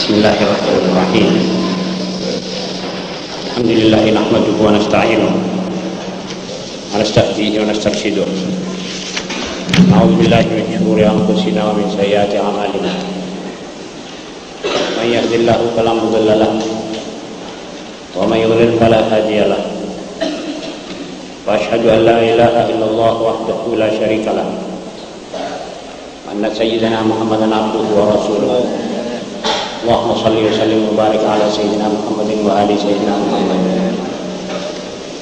Bismillahirrahmanirrahim. Alhamdulillah nahmaduhu wa nasta'inuhu wa nasta'dihi wa nastarshiduh. A'udzu billahi min shururi anfusina wa min sayyiati a'malina. Man yahdihillahu fala mudilla lahu wa man yudlil fala hadiya lahu. Wa asyhadu an la ilaha illallah wahdahu la syarika lahu. Anna sayyidina Muhammadan abduhu wa rasuluh. Allahumma salli wa sallim wa barik ala sayyidina Muhammadin wa ali sayyidina Muhammad.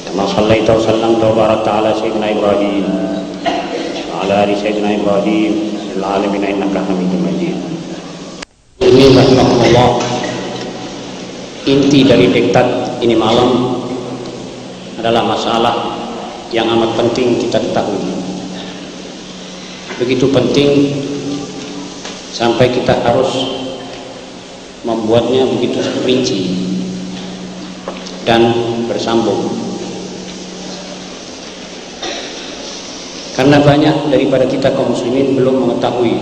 Kama sallaita wa sallamta wa barakta ala sayyidina Ibrahim wa ala ali sayyidina Ibrahim fil alamin innaka Hamidum Majid. Ini rahimahullah, inti dari diktat ini malam adalah masalah yang amat penting kita ketahui. Begitu penting sampai kita harus membuatnya begitu rinci dan bersambung, karena banyak daripada kita kaum muslimin belum mengetahui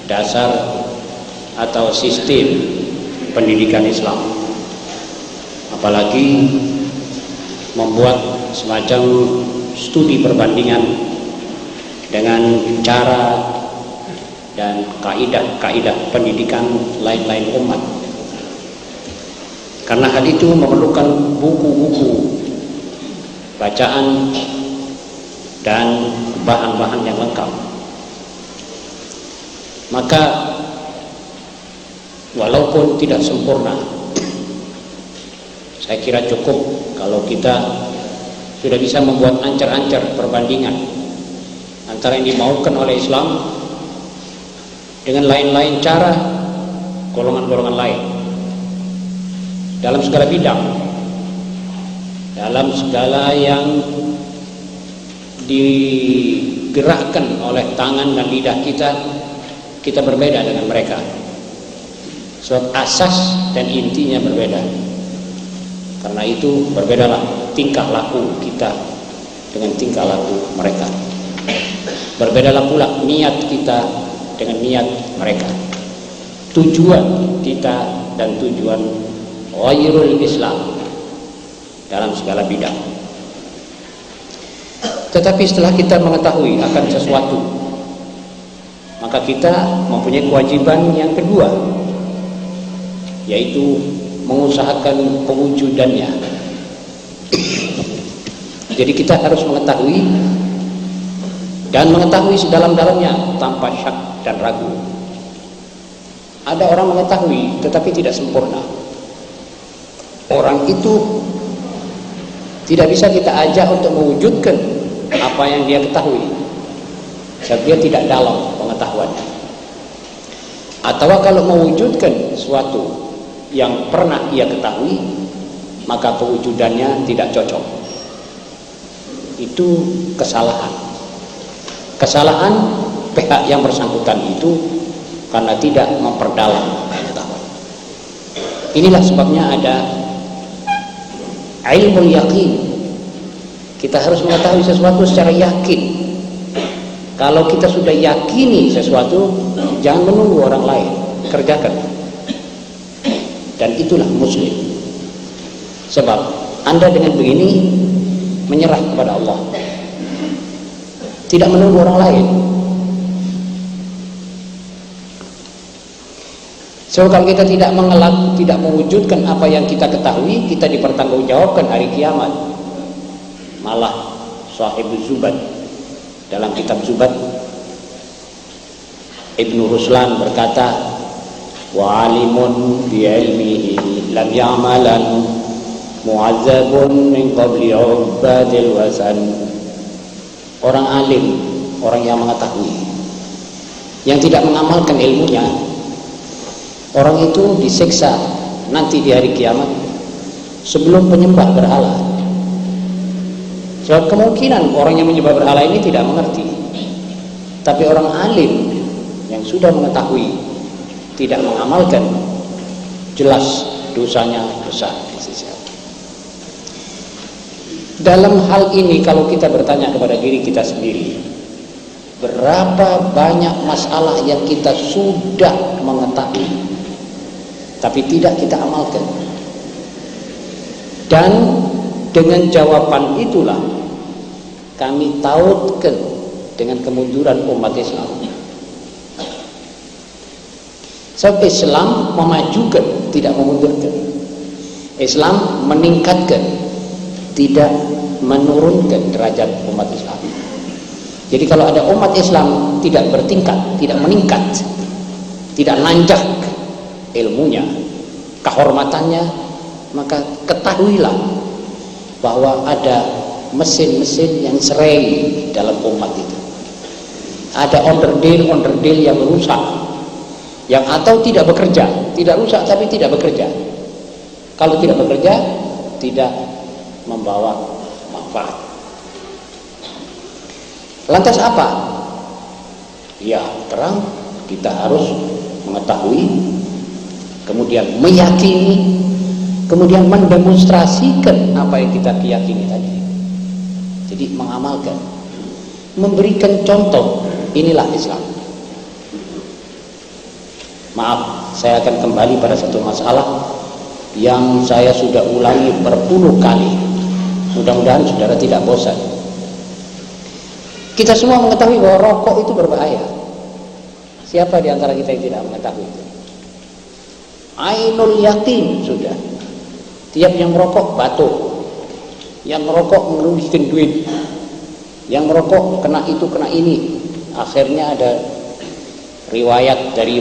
dasar atau sistem pendidikan Islam, apalagi membuat semacam studi perbandingan dengan cara dan kaidah-kaidah pendidikan lain-lain umat. Karena hal itu memerlukan buku-buku bacaan dan bahan-bahan yang lengkap. Maka walaupun tidak sempurna, saya kira cukup kalau kita sudah bisa membuat ancar-ancar perbandingan antara yang dimaukan oleh Islam dengan lain-lain cara golongan-golongan lain dalam segala bidang, dalam segala yang digerakkan oleh tangan dan lidah kita berbeda dengan mereka. Sebab asas dan intinya berbeda. Karena itu berbedalah tingkah laku kita dengan tingkah laku mereka. Berbedalah pula niat kita dengan niat mereka, tujuan kita dan tujuan ghairul Islam dalam segala bidang. Tetapi setelah kita mengetahui akan sesuatu, maka kita mempunyai kewajiban yang kedua, yaitu mengusahakan pewujudannya. Jadi kita harus mengetahui dan mengetahui sedalam-dalamnya tanpa syak dan ragu. Ada orang mengetahui tetapi tidak sempurna. Orang itu tidak bisa kita ajak untuk mewujudkan apa yang dia ketahui, sebab dia tidak dalam pengetahuannya. Atau kalau mewujudkan sesuatu yang pernah ia ketahui, maka pewujudannya tidak cocok. Itu kesalahan. Kesalahan pihak yang bersangkutan itu karena tidak memperdalam pengetahuan. Inilah sebabnya ada ilmu yakin. Kita harus mengetahui sesuatu secara yakin. Kalau kita sudah yakini sesuatu, jangan menunggu orang lain, kerjakan. Dan itulah muslim. Sebab Anda dengan begini menyerah kepada Allah, tidak menunggu orang lain. So kalau kita tidak tidak mewujudkan apa yang kita ketahui, kita dipertanggungjawabkan hari kiamat. Malah Sahibul Zubad dalam kitab Zubad, Ibnu Ruslan berkata, wa alimun bi ilmihi lam ya'malan mu'azzabun min qabli ubadil wasan. Orang alim, orang yang mengetahui, yang tidak mengamalkan ilmunya, orang itu disiksa nanti di hari kiamat sebelum penyembah berhala. Sebab kemungkinan orang yang menyembah berhala ini tidak mengerti. Tapi orang alim yang sudah mengetahui, tidak mengamalkan, jelas dosanya besar. Dalam hal ini kalau kita bertanya kepada diri kita sendiri, berapa banyak masalah yang kita sudah mengetahui tapi tidak kita amalkan. Dan dengan jawaban itulah kami tautkan dengan kemunduran umat Islam. Sebab Islam memajukan, tidak memundurkan. Islam meningkatkan, tidak menurunkan derajat umat Islam. Jadi kalau ada umat Islam tidak bertingkat, tidak meningkat, tidak nanjak ilmunya, kehormatannya, maka ketahuilah bahwa ada mesin-mesin yang serai dalam umat itu. Ada onderdil-onderdil yang rusak, yang atau tidak bekerja, tidak rusak tapi tidak bekerja. Kalau tidak bekerja, tidak membawa manfaat. Lantas apa? Ya, terang kita harus mengetahui, kemudian meyakini, kemudian mendemonstrasikan apa yang kita yakini tadi. Jadi mengamalkan, memberikan contoh, inilah Islam. Maaf, saya akan kembali pada satu masalah yang saya sudah ulangi berpuluh kali. Mudah-mudahan saudara tidak bosan. Kita semua mengetahui bahwa rokok itu berbahaya. Siapa di antara kita yang tidak mengetahui itu? Ainul yakin sudah. Tiap yang merokok batuk, yang merokok merugikan duit, yang merokok kena itu kena ini. Akhirnya ada riwayat dari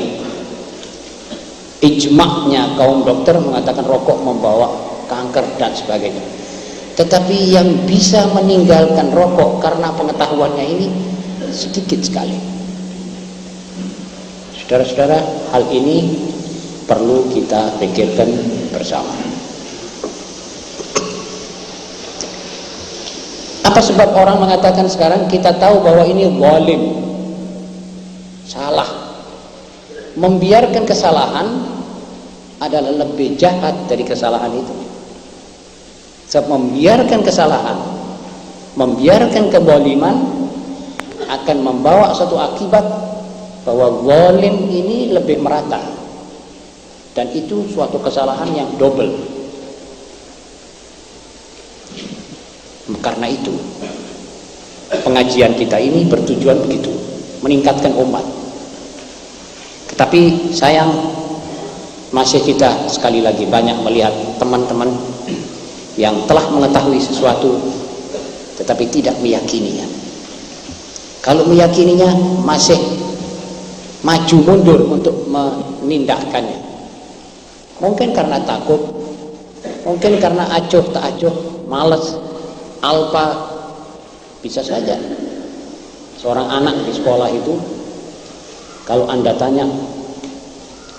ijma'nya kaum dokter mengatakan rokok membawa kanker dan sebagainya. Tetapi yang bisa meninggalkan rokok karena pengetahuannya ini sedikit sekali. Saudara-saudara, hal ini perlu kita pikirkan bersama. Apa sebab orang mengatakan sekarang kita tahu bahwa ini zalim, salah? Membiarkan kesalahan adalah lebih jahat dari kesalahan itu. Sebab membiarkan kesalahan, membiarkan kezaliman akan membawa satu akibat bahwa zalim ini lebih merata, dan itu suatu kesalahan yang double. Karena itu pengajian kita ini bertujuan begitu, meningkatkan umat. Tapi sayang masih kita sekali lagi banyak melihat teman-teman yang telah mengetahui sesuatu tetapi tidak meyakininya. Kalau meyakininya masih maju mundur untuk menindakkannya. Mungkin karena takut, mungkin karena acuh tak acuh, malas, alpa, bisa saja. Seorang anak di sekolah itu, kalau Anda tanya,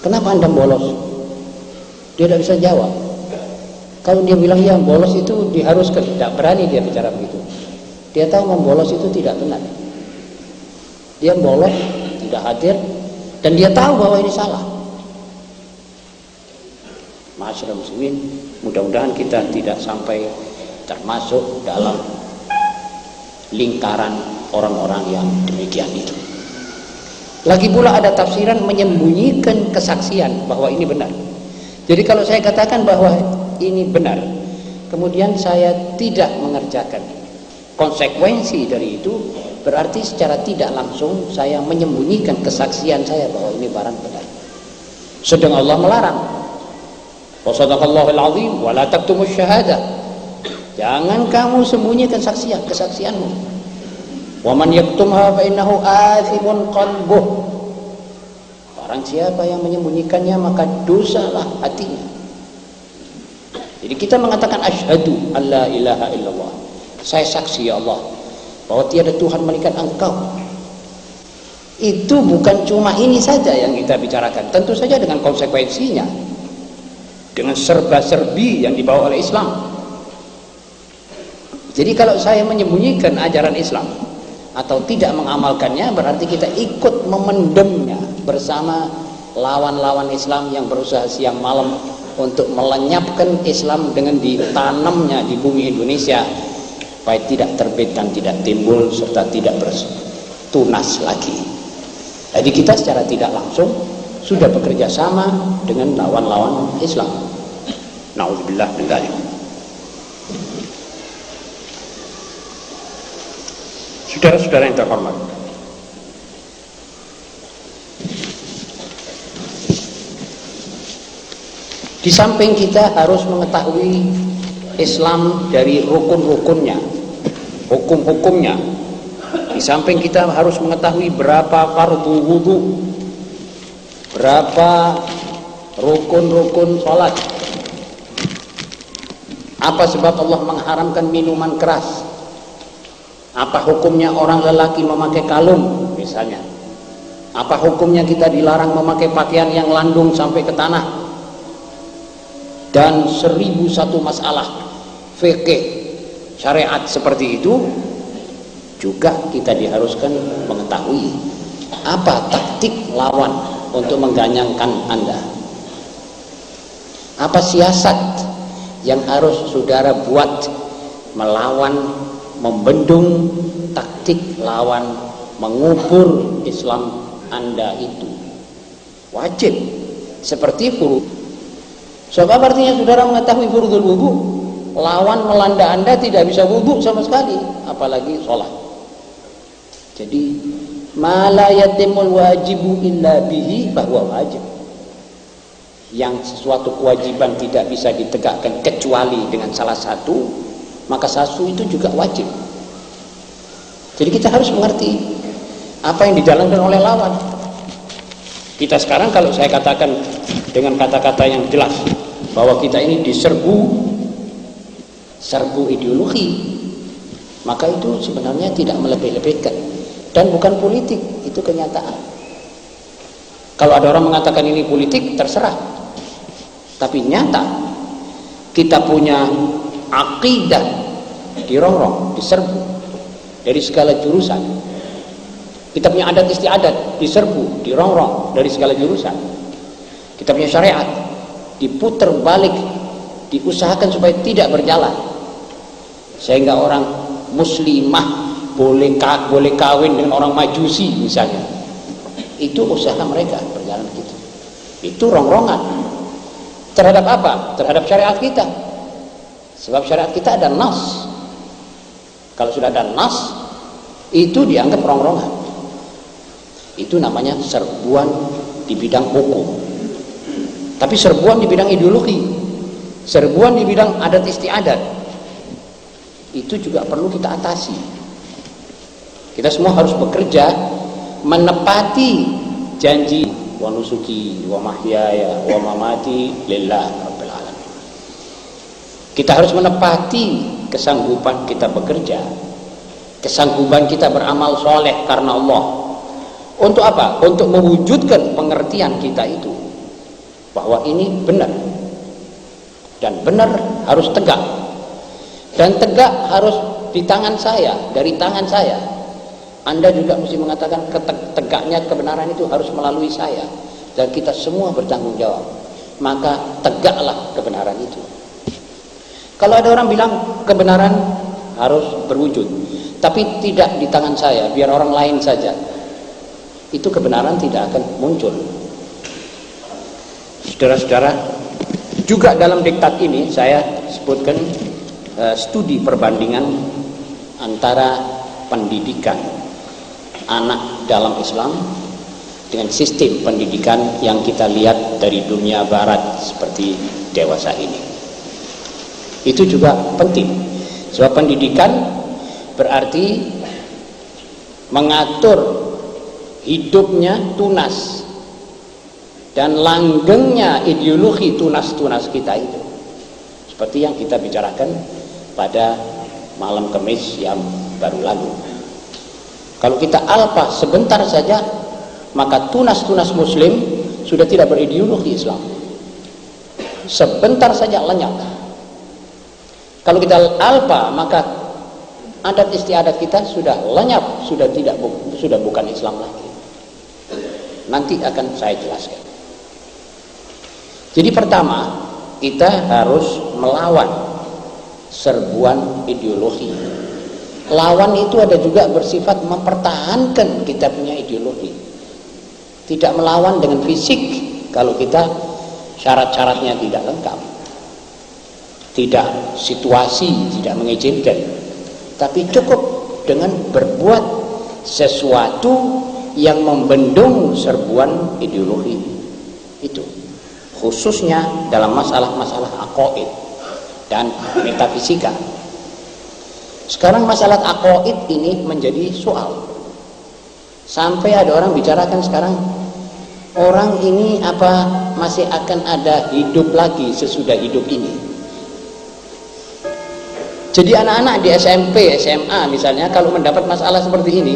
kenapa Anda bolos? Dia tidak bisa jawab. Kalau dia bilang ya bolos itu diharuskan, tidak berani dia bicara begitu. Dia tahu membolos itu tidak benar. Dia bolos, tidak hadir, dan dia tahu bahwa ini salah. Ma'asyiral muslimin, mudah-mudahan kita tidak sampai termasuk dalam lingkaran orang-orang yang demikian itu. Lagi pula ada tafsiran menyembunyikan kesaksian bahwa ini benar. Jadi kalau saya katakan bahwa ini benar, kemudian saya tidak mengerjakan konsekuensi dari itu, berarti secara tidak langsung saya menyembunyikan kesaksian saya bahwa ini barang benar. Sedang Allah melarang, wa sadaqallahul azim wa la taktumus syahadah. Jangan kamu sembunyikan kesaksianmu. Wa man yaktumha fa innahu athimun qalbuh. Barang siapa yang menyembunyikannya maka dosalah hatinya. Jadi kita mengatakan asyhadu alla ilaha illallah. Saya saksi ya Allah bahwa tiada Tuhan melainkan Engkau. Itu bukan cuma ini saja yang kita bicarakan, tentu saja dengan konsekuensinya, dengan serba-serbi yang dibawa oleh Islam. Jadi kalau saya menyembunyikan ajaran Islam atau tidak mengamalkannya, berarti kita ikut memendamnya bersama lawan-lawan Islam yang berusaha siang malam untuk melenyapkan Islam dengan ditanamnya di bumi Indonesia supaya tidak terbit dan tidak timbul serta tidak bertunas lagi. Jadi kita secara tidak langsung sudah bekerja sama dengan lawan-lawan Islam. Nauzubillah min dzalik. Saudara-saudara yang terhormat, di samping kita harus mengetahui Islam dari rukun-rukunnya, hukum-hukumnya, di samping kita harus mengetahui berapa fardu wudu, berapa rukun-rukun sholat, apa sebab Allah mengharamkan minuman keras, apa hukumnya orang lelaki memakai kalung misalnya, apa hukumnya kita dilarang memakai pakaian yang landung sampai ke tanah, dan 1001 masalah fikih syariat seperti itu. Juga kita diharuskan mengetahui apa taktik lawan untuk mengganyangkan Anda, apa siasat yang harus saudara buat melawan, membendung taktik lawan mengubur Islam Anda itu. Wajib seperti furud. Sebab artinya saudara mengetahui furudul wudu, lawan melanda Anda tidak bisa wudu sama sekali, apalagi sholat. Jadi ma la yatimul wajibu illa bihi bahwa wajib. Yang sesuatu kewajiban tidak bisa ditegakkan kecuali dengan salah satu, maka satu itu juga wajib. Jadi kita harus mengerti apa yang dijalankan oleh lawan. Kita sekarang kalau saya katakan dengan kata-kata yang jelas bahwa kita ini serbu ideologi, maka itu sebenarnya tidak melebih-lebihkan dan bukan politik, itu kenyataan. Kalau ada orang mengatakan ini politik, terserah, tapi nyata kita punya akidah dirongrong, diserbu dari segala jurusan. Kita punya adat istiadat diserbu, dirongrong dari segala jurusan. Kita punya syariat diputer balik, diusahakan supaya tidak berjalan, sehingga orang muslimah boleh kawin dengan orang majusi misalnya. Itu usaha mereka berjalan gitu. Itu rongrongan terhadap apa? Terhadap syariat kita. Sebab syariat kita ada nas. Kalau sudah ada nas, itu dianggap rongrongan. Itu namanya serbuan di bidang hukum. Tapi serbuan di bidang ideologi, serbuan di bidang adat istiadat, itu juga perlu kita atasi. Kita semua harus bekerja menepati janji wa nusuki wa mahyaya wa mamati lillah rabbil alamin. Kita harus menepati kesanggupan kita bekerja, kesanggupan kita beramal soleh karena Allah. Untuk apa? Untuk mewujudkan pengertian kita itu bahwa ini benar, dan benar harus tegak, dan tegak harus di tangan saya, dari tangan saya. Anda juga mesti mengatakan tegaknya kebenaran itu harus melalui saya, dan kita semua bertanggung jawab. Maka tegaklah kebenaran itu. Kalau ada orang bilang kebenaran harus berwujud, tapi tidak di tangan saya, biar orang lain saja, itu kebenaran tidak akan muncul. Saudara-saudara, juga dalam diktat ini saya sebutkan studi perbandingan antara pendidikan anak dalam Islam dengan sistem pendidikan yang kita lihat dari dunia barat seperti dewasa ini. Itu juga penting, sebab pendidikan berarti mengatur hidupnya tunas dan langgengnya ideologi tunas-tunas kita itu, seperti yang kita bicarakan pada malam Kamis yang baru lalu. Kalau kita alpa sebentar saja, maka tunas-tunas muslim sudah tidak berideologi Islam. Sebentar saja lenyap. Kalau kita alpa, maka adat istiadat kita sudah lenyap, sudah bukan Islam lagi. Nanti akan saya jelaskan. Jadi pertama, kita harus melawan serbuan ideologi. Lawan itu ada juga bersifat mempertahankan kita punya ideologi. tidak melawan dengan fisik kalau kita syarat-syaratnya tidak lengkap, tidak situasi tidak mengizinkan, tapi cukup dengan berbuat sesuatu yang membendung serbuan ideologi itu, khususnya dalam masalah-masalah aqaid dan metafisika. Sekarang masalah aqaid ini menjadi soal, sampai ada orang bicarakan sekarang, orang ini apa masih akan ada hidup lagi sesudah hidup ini. Jadi anak-anak di SMP, SMA misalnya, kalau mendapat masalah seperti ini,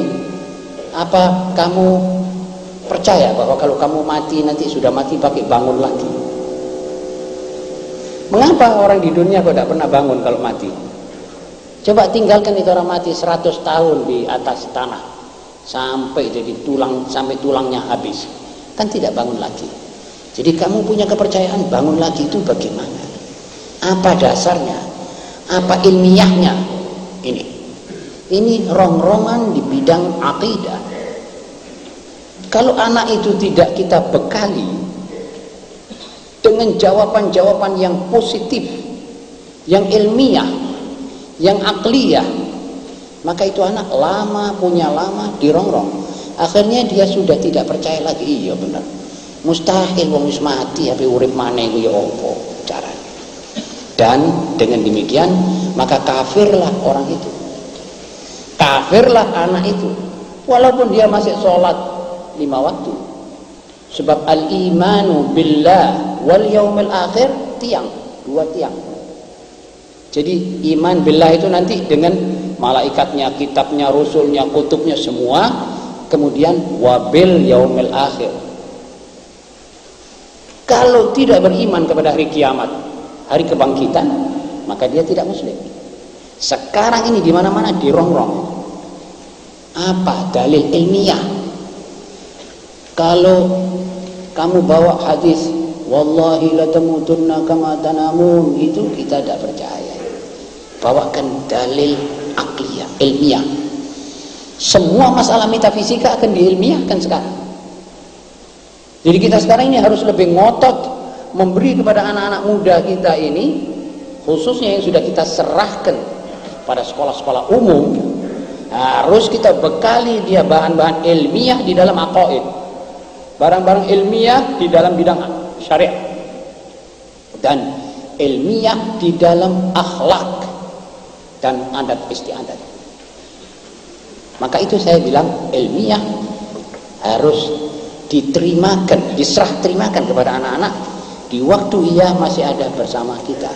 apa kamu percaya bahwa kalau kamu mati nanti sudah mati pakai bangun lagi? Mengapa orang di dunia kok tidak pernah bangun kalau mati? Coba tinggalkan itu orang mati 100 tahun di atas tanah sampai jadi tulang, sampai tulangnya habis, kan tidak bangun lagi. Jadi kamu punya kepercayaan bangun lagi itu bagaimana? Apa dasarnya? Apa ilmiahnya? Ini rongrongan di bidang akidah. Kalau anak itu tidak kita bekali dengan jawaban-jawaban yang positif, yang ilmiah, yang akliyah, maka itu anak punya lama dirongrong. Akhirnya dia sudah tidak percaya lagi. Iya benar, mustahil wong wis mati tapi urip maneh ku ya apa caranya. Dan dengan demikian maka kafirlah orang itu, kafirlah anak itu, walaupun dia masih sholat 5 waktu. Sebab al-imanu billah wal yaumil akhir tiang, 2 tiang. Jadi iman billah itu nanti dengan malaikatnya, kitabnya, rasulnya, kutubnya semua, kemudian wabil yaumil akhir. Kalau tidak beriman kepada hari kiamat, hari kebangkitan, maka dia tidak muslim. Sekarang ini di mana-mana dirongrong. Apa dalil ilmiah? Kalau kamu bawa hadis wallahi la tamutunna kama tanamun, itu kita tidak percaya. Bawakan dalil akliyah, ilmiah. Semua masalah metafisika akan diilmiahkan sekarang. Jadi kita sekarang ini harus lebih ngotot memberi kepada anak-anak muda kita ini, khususnya yang sudah kita serahkan pada sekolah-sekolah umum, harus kita bekali dia bahan-bahan ilmiah di dalam aqaid, barang-barang ilmiah di dalam bidang syariat, dan ilmiah di dalam akhlak dan adat istiadat. Maka itu saya bilang ilmiah harus diterimakan, diserah terimakan kepada anak-anak di waktu ia masih ada bersama kita,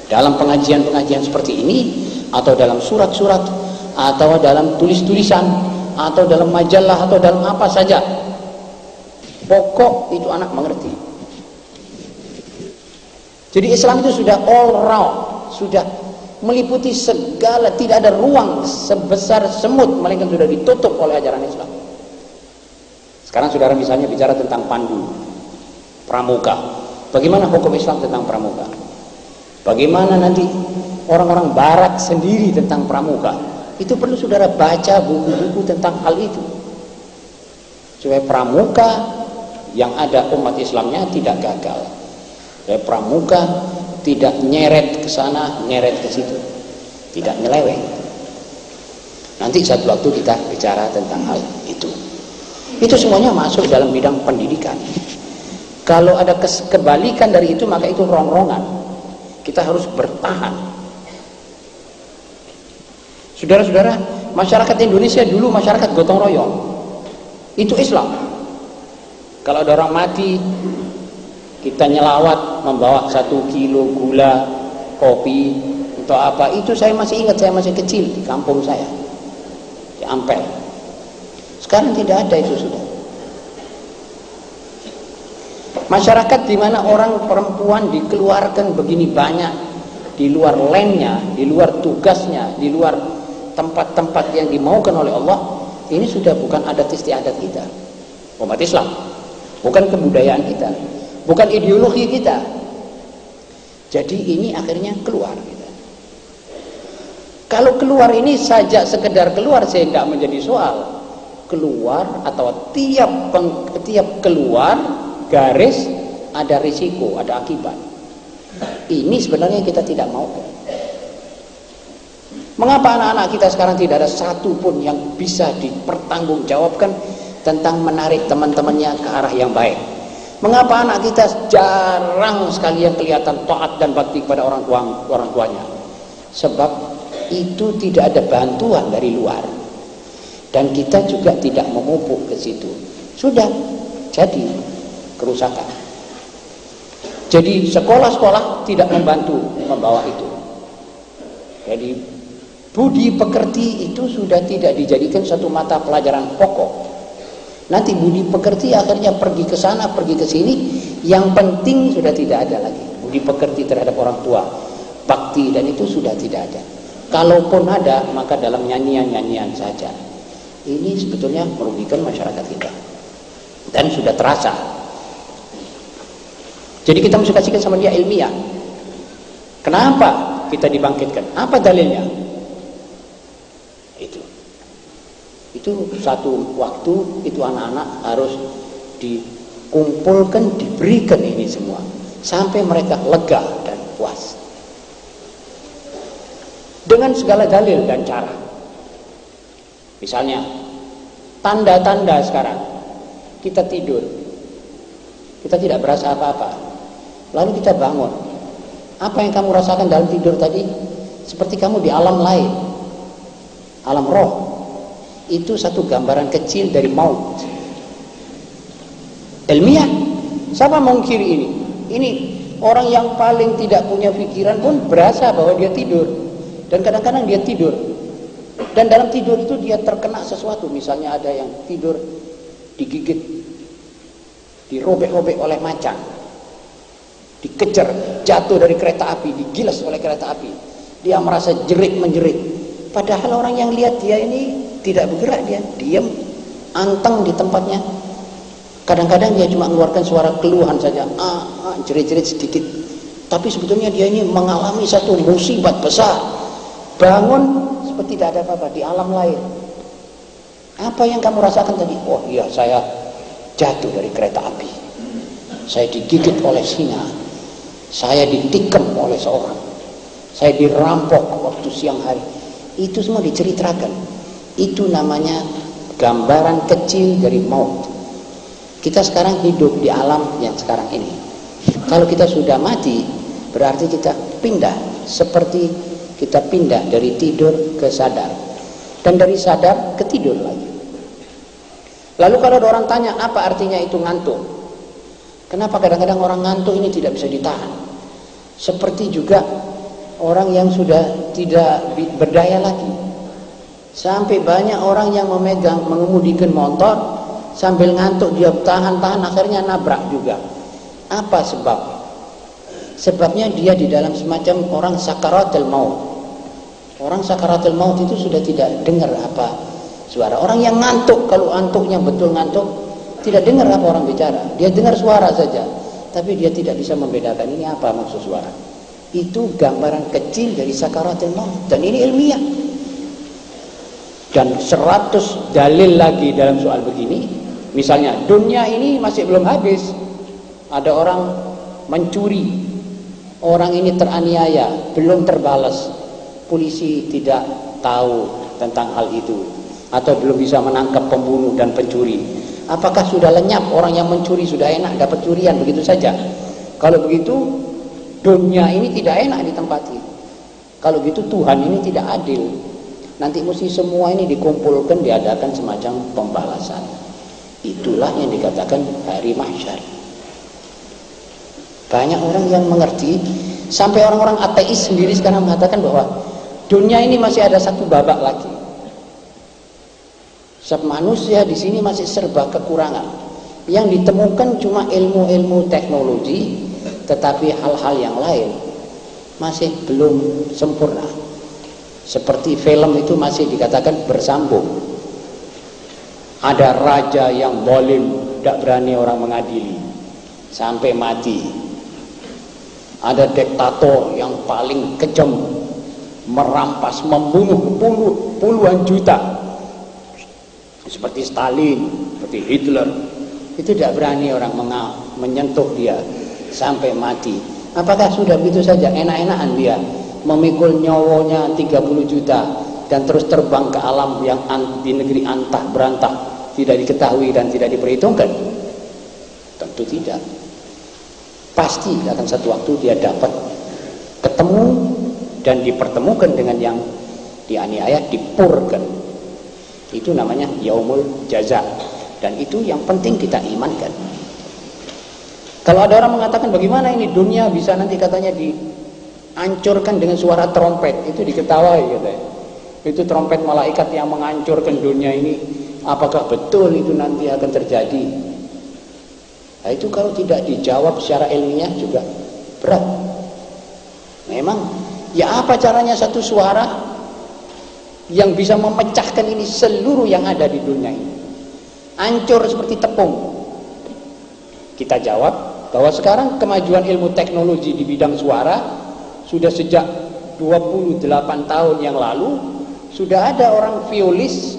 dalam pengajian-pengajian seperti ini, atau dalam surat-surat, atau dalam tulis-tulisan, atau dalam majalah, atau dalam apa saja. Pokok itu anak mengerti. Jadi Islam itu sudah all round, sudah meliputi segala, tidak ada ruang sebesar semut melainkan sudah ditutup oleh ajaran Islam. Sekarang saudara misalnya bicara tentang pandu, pramuka. Bagaimana hukum Islam tentang pramuka? Bagaimana nanti orang-orang barat sendiri tentang pramuka? Itu perlu saudara baca buku-buku tentang hal itu, supaya pramuka yang ada umat Islamnya tidak gagal, supaya pramuka tidak nyeret ke sana, nyeret ke situ, tidak nyeleweng. Nanti satu waktu kita bicara tentang hal itu. Itu semuanya masuk dalam bidang pendidikan. Kalau ada kebalikan dari itu, maka itu rongrongan. Kita harus bertahan. Saudara-saudara, masyarakat Indonesia dulu masyarakat gotong royong. Itu Islam. Kalau ada orang mati, kita nyelawat membawa 1 kilo gula, kopi, atau apa. Itu saya masih ingat, saya masih kecil di kampung saya, di Ampel. Sekarang tidak ada itu sudah. Masyarakat di mana orang perempuan dikeluarkan begini banyak, di luar lainnya, di luar tugasnya, di luar tempat-tempat yang dimaukan oleh Allah, ini sudah bukan adat istiadat kita, umat Islam, bukan kebudayaan kita, bukan ideologi kita. Jadi ini akhirnya keluar kita. Kalau keluar ini saja sekedar keluar, saya tidak menjadi soal. keluar atau tiap keluar garis ada risiko, ada akibat. Ini sebenarnya kita tidak mau. Mengapa anak-anak kita sekarang tidak ada satu pun yang bisa dipertanggungjawabkan tentang menarik teman-temannya ke arah yang baik? Mengapa anak kita jarang sekali yang kelihatan taat dan bakti kepada orang tuanya? Sebab itu tidak ada bantuan dari luar, dan kita juga tidak memupuk ke situ. Sudah jadi kerusakan. Jadi sekolah-sekolah tidak membantu membawa itu. Jadi budi pekerti itu sudah tidak dijadikan satu mata pelajaran pokok. Nanti budi pekerti akhirnya pergi ke sana, pergi ke sini. Yang penting sudah tidak ada lagi. Budi pekerti terhadap orang tua, bakti, dan itu sudah tidak ada. Kalaupun ada, maka dalam nyanyian-nyanyian saja. Ini sebetulnya merugikan masyarakat kita. Dan sudah terasa. Jadi kita mesti kasihkan sama dia ilmiah. Kenapa kita dibangkitkan? Apa dalilnya? Itu satu waktu itu anak-anak harus dikumpulkan, diberikan ini semua sampai mereka lega dan puas dengan segala dalil dan cara. Misalnya tanda-tanda sekarang kita tidur, kita tidak berasa apa-apa, lalu kita bangun. Apa yang kamu rasakan dalam tidur tadi? Seperti kamu di alam lain, alam roh. Itu satu gambaran kecil dari maut. Ilmiah. Siapa mengkiri ini? Ini orang yang paling tidak punya pikiran pun berasa bahwa dia tidur. Dan kadang-kadang dia tidur. Dan dalam tidur itu dia terkena sesuatu. Misalnya ada yang tidur digigit, dirobek-robek oleh macan, dikejar, jatuh dari kereta api, digilas oleh kereta api. Dia merasa jerit-menjerit. Padahal orang yang lihat dia ini tidak bergerak, dia diam, anteng di tempatnya. Kadang-kadang dia cuma mengeluarkan suara keluhan saja, jerit-jerit sedikit. Tapi sebetulnya dia ini mengalami satu musibat besar. Bangun seperti tidak ada apa-apa di alam lain. Apa yang kamu rasakan tadi? Oh iya, saya jatuh dari kereta api, saya digigit oleh singa, saya ditikam oleh seorang, saya dirampok waktu siang hari. Itu semua diceritakan. Itu namanya gambaran kecil dari maut. Kita sekarang hidup di alam yang sekarang ini. Kalau kita sudah mati, berarti kita pindah, seperti kita pindah dari tidur ke sadar, dan dari sadar ke tidur lagi. Lalu kalau ada orang tanya apa artinya itu ngantuk, kenapa kadang-kadang orang ngantuk ini tidak bisa ditahan? Seperti juga orang yang sudah tidak berdaya lagi. Sampai banyak orang yang mengemudikan motor sambil ngantuk, dia tahan-tahan, akhirnya nabrak juga. Apa sebab? Sebabnya dia di dalam semacam orang sakaratul maut. Orang sakaratul maut itu sudah tidak dengar apa suara. Orang yang ngantuk, kalau antuknya betul ngantuk, tidak dengar apa orang bicara. Dia dengar suara saja, tapi dia tidak bisa membedakan ini apa maksud suara. Itu gambaran kecil dari sakaratul maut, dan ini ilmiah. Dan 100 dalil lagi dalam soal begini. Misalnya dunia ini masih belum habis, ada orang mencuri, orang ini teraniaya, belum terbalas, polisi tidak tahu tentang hal itu, atau belum bisa menangkap pembunuh dan pencuri. Apakah sudah lenyap orang yang mencuri, sudah enak dapat curian begitu saja? Kalau begitu dunia ini tidak enak ditempati. Kalau begitu Tuhan ini tidak adil. Nanti mesti semua ini dikumpulkan, diadakan semacam pembalasan. Itulah yang dikatakan hari mahsyar. Banyak orang yang mengerti, sampai orang-orang ateis sendiri sekarang mengatakan bahwa dunia ini masih ada satu babak lagi. Sebab manusia di sini masih serba kekurangan. Yang ditemukan cuma ilmu-ilmu teknologi, tetapi hal-hal yang lain masih belum sempurna. Seperti film itu masih dikatakan bersambung. Ada raja yang zalim, tidak berani orang mengadili sampai mati. Ada diktator yang paling kejam, merampas, membunuh puluhan juta seperti Stalin, seperti Hitler, itu tidak berani orang menyentuh dia sampai mati. Apakah sudah begitu saja enak-enakan dia memikul nyawanya 30 juta dan terus terbang ke alam yang di negeri antah berantah, tidak diketahui dan tidak diperhitungkan? Tentu tidak. Pasti akan satu waktu dia dapat ketemu dan dipertemukan dengan yang dianiaya, dipurkan. Itu namanya yaumul jaza, dan itu yang penting kita imankan. Kalau ada orang mengatakan bagaimana ini dunia bisa nanti katanya dihancurkan dengan suara trompet, itu diketawai katanya. Itu trompet malaikat yang menghancurkan dunia ini, apakah betul itu nanti akan terjadi? Nah, itu kalau tidak dijawab secara ilmiah juga berat. Memang ya apa caranya satu suara yang bisa memecahkan ini seluruh yang ada di dunia ini, hancur seperti tepung? Kita jawab bahwa sekarang kemajuan ilmu teknologi di bidang suara sudah sejak 28 tahun yang lalu sudah ada orang violis